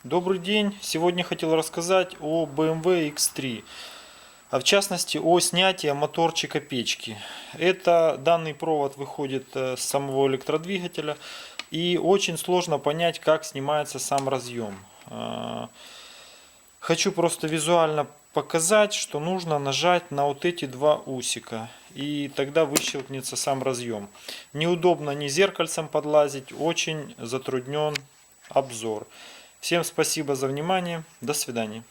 Добрый день! Сегодня хотел рассказать о BMW X3, а в частности о снятии моторчика печки. Данный провод выходит с самого электродвигателя, и очень сложно понять, как снимается сам разъем. Хочу просто визуально показать, что нужно нажать на вот эти два усика, и тогда выщелкнется сам разъем. Неудобно ни зеркальцем подлазить, очень затруднен обзор. Всем спасибо за внимание. До свидания.